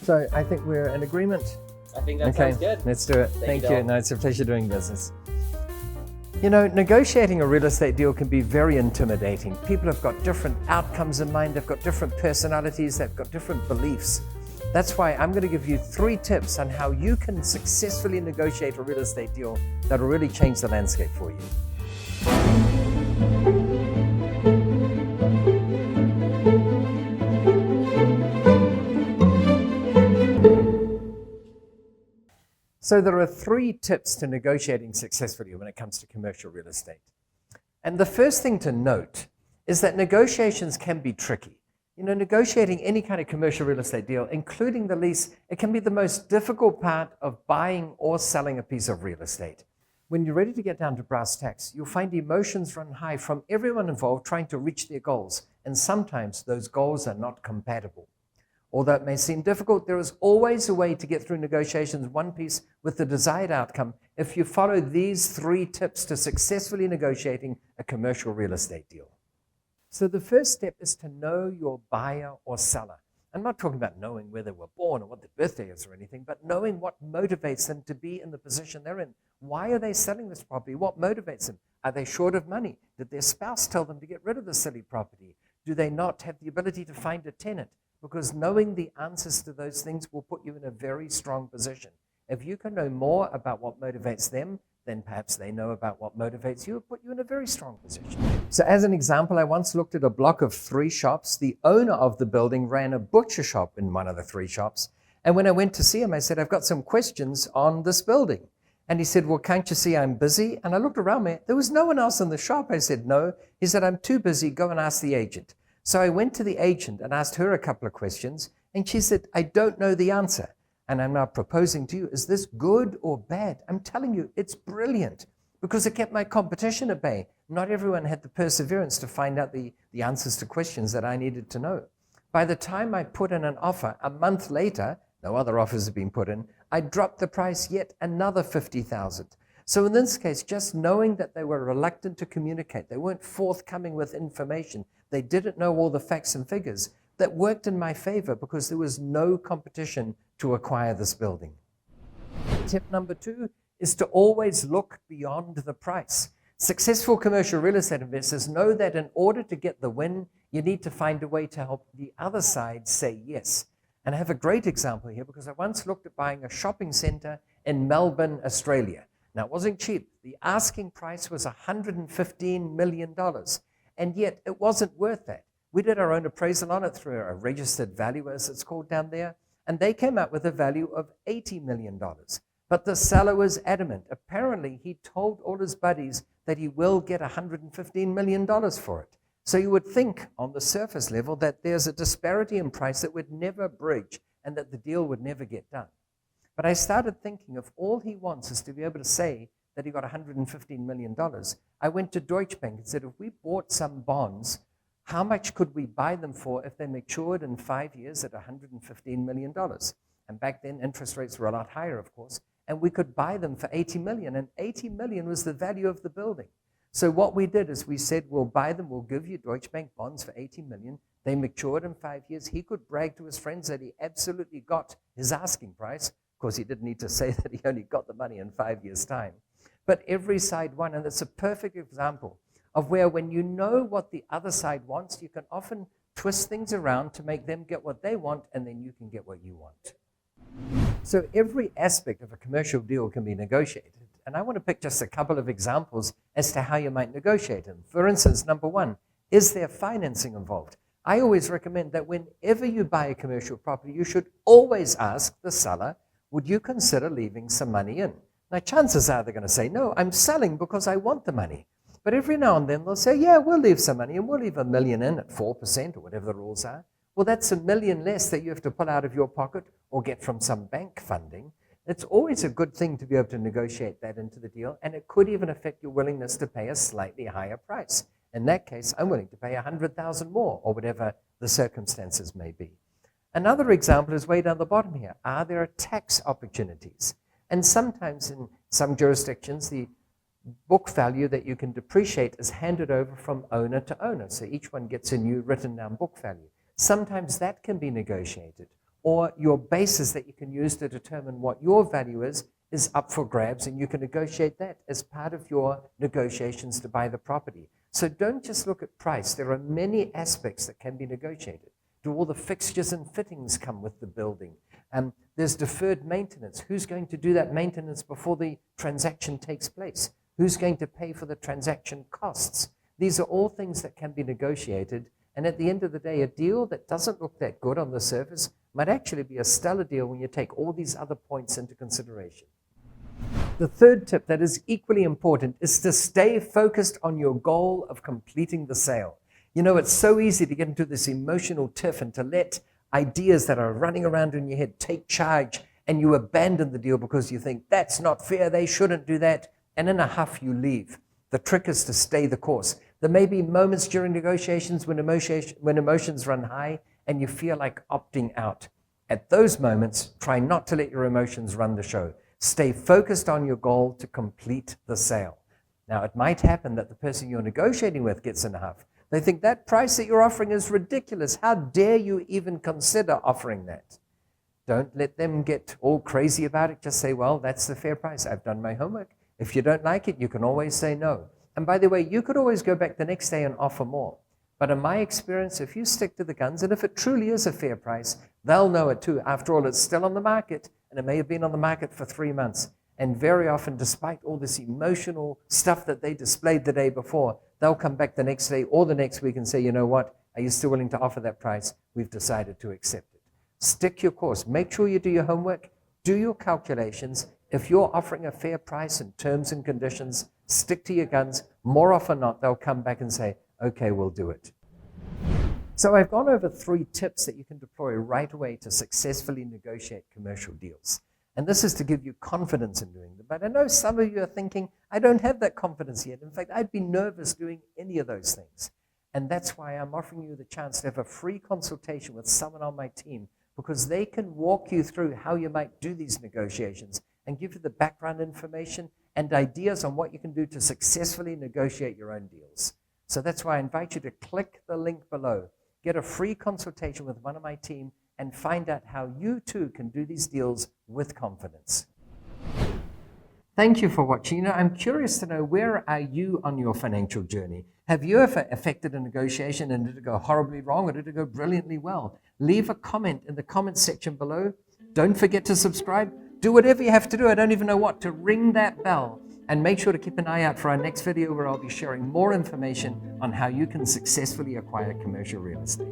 So I think we're in agreement. I think that sounds good. Let's do it. Thank you. Dolf. No, it's a pleasure doing business. You know, negotiating a real estate deal can be very intimidating. People have got different outcomes in mind. They've got different personalities. They've got different beliefs. That's why I'm going to give you 3 tips on how you can successfully negotiate a real estate deal that will really change the landscape for you. So there are 3 tips to negotiating successfully when it comes to commercial real estate. And the first thing to note is that negotiations can be tricky. You know, negotiating any kind of commercial real estate deal, including the lease, it can be the most difficult part of buying or selling a piece of real estate. When you're ready to get down to brass tacks, you'll find emotions run high from everyone involved trying to reach their goals. And sometimes those goals are not compatible. Although it may seem difficult, there is always a way to get through negotiations one piece with the desired outcome if you follow these 3 tips to successfully negotiating a commercial real estate deal. So the first step is to know your buyer or seller. I'm not talking about knowing where they were born or what their birthday is or anything, but knowing what motivates them to be in the position they're in. Why are they selling this property? What motivates them? Are they short of money? Did their spouse tell them to get rid of the silly property? Do they not have the ability to find a tenant? Because knowing the answers to those things will put you in a very strong position. If you can know more about what motivates them, then perhaps they know about what motivates you, it'll put you in a very strong position. So as an example, I once looked at a block of 3 shops. The owner of the building ran a butcher shop in one of the 3 shops. And when I went to see him, I said, I've got some questions on this building. And he said, well, can't you see I'm busy? And I looked around me. There was no one else in the shop. I said, no. He said, I'm too busy. Go and ask the agent. So I went to the agent and asked her a couple of questions, and she said, I don't know the answer. And I'm now proposing to you, is this good or bad? I'm telling you, it's brilliant because it kept my competition at bay. Not everyone had the perseverance to find out the answers to questions that I needed to know. By the time I put in an offer, a month later, no other offers had been put in, I dropped the price yet another $50,000. So in this case, just knowing that they were reluctant to communicate, they weren't forthcoming with information, they didn't know all the facts and figures, that worked in my favor because there was no competition to acquire this building. Tip number 2 is to always look beyond the price. Successful commercial real estate investors know that in order to get the win, you need to find a way to help the other side say yes. And I have a great example here because I once looked at buying a shopping center in Melbourne, Australia. Now, it wasn't cheap. The asking price was $115 million. And yet, it wasn't worth that. We did our own appraisal on it through a registered valuer, as it's called down there, and they came out with a value of $80 million. But the seller was adamant. Apparently, he told all his buddies that he will get $115 million for it. So you would think on the surface level that there's a disparity in price that would never bridge and that the deal would never get done. But I started thinking if all he wants is to be able to say that he got $115 million, I went to Deutsche Bank and said, if we bought some bonds, how much could we buy them for if they matured in 5 years at $115 million? And back then, interest rates were a lot higher, of course, and we could buy them for $80 million, and $80 million was the value of the building. So what we did is we said, we'll buy them, we'll give you Deutsche Bank bonds for $80 million. They matured in 5 years. He could brag to his friends that he absolutely got his asking price. Of course, he didn't need to say that he only got the money in 5 years' time. But every side won, and it's a perfect example of where when you know what the other side wants, you can often twist things around to make them get what they want, and then you can get what you want. So every aspect of a commercial deal can be negotiated. And I want to pick just a couple of examples as to how you might negotiate them. For instance, number 1, is there financing involved? I always recommend that whenever you buy a commercial property, you should always ask the seller, would you consider leaving some money in? Now, chances are they're going to say, no, I'm selling because I want the money. But every now and then they'll say, yeah, we'll leave some money and we'll leave $1 million in at 4% or whatever the rules are. Well, that's $1 million less that you have to pull out of your pocket or get from some bank funding. It's always a good thing to be able to negotiate that into the deal, and it could even affect your willingness to pay a slightly higher price. In that case, I'm willing to pay $100,000 more or whatever the circumstances may be. Another example is way down the bottom here. Are there tax opportunities? And sometimes in some jurisdictions, the book value that you can depreciate is handed over from owner to owner. So each one gets a new written down book value. Sometimes that can be negotiated. or your basis that you can use to determine what your value is up for grabs, and you can negotiate that as part of your negotiations to buy the property. So don't just look at price. There are many aspects that can be negotiated. Do all the fixtures and fittings come with the building? There's deferred maintenance. Who's going to do that maintenance before the transaction takes place? Who's going to pay for the transaction costs? These are all things that can be negotiated. And at the end of the day, a deal that doesn't look that good on the surface might actually be a stellar deal when you take all these other points into consideration. The third tip that is equally important is to stay focused on your goal of completing the sale. You know, it's so easy to get into this emotional tiff and to let ideas that are running around in your head take charge, and you abandon the deal because you think, that's not fair, they shouldn't do that, and in a huff you leave. The trick is to stay the course. There may be moments during negotiations when emotions run high and you feel like opting out. At those moments, try not to let your emotions run the show. Stay focused on your goal to complete the sale. Now, it might happen that the person you're negotiating with gets in a huff. They think that price that you're offering is ridiculous. How dare you even consider offering that? Don't let them get all crazy about it. Just say, well, that's the fair price. I've done my homework. If you don't like it, you can always say no. And by the way, you could always go back the next day and offer more. But in my experience, if you stick to the guns, and if it truly is a fair price, they'll know it too. After all, it's still on the market, and it may have been on the market for 3 months. And very often, despite all this emotional stuff that they displayed the day before, they'll come back the next day or the next week and say, you know what, are you still willing to offer that price? We've decided to accept it. Stick your course. Make sure you do your homework. Do your calculations. If you're offering a fair price and terms and conditions, stick to your guns. More often than not, they'll come back and say, okay, we'll do it. So I've gone over 3 tips that you can deploy right away to successfully negotiate commercial deals. And this is to give you confidence in doing them. But I know some of you are thinking, I don't have that confidence yet. In fact, I'd be nervous doing any of those things. And that's why I'm offering you the chance to have a free consultation with someone on my team, because they can walk you through how you might do these negotiations and give you the background information and ideas on what you can do to successfully negotiate your own deals. So that's why I invite you to click the link below, get a free consultation with one of my team, and find out how you too can do these deals with confidence. Thank you for watching. You know, I'm curious to know, where are you on your financial journey? Have you ever effected a negotiation and did it go horribly wrong, or did it go brilliantly well? Leave a comment in the comment section below. Don't forget to subscribe. Do whatever you have to do. I don't even know what, to ring that bell. And make sure to keep an eye out for our next video, where I'll be sharing more information on how you can successfully acquire commercial real estate.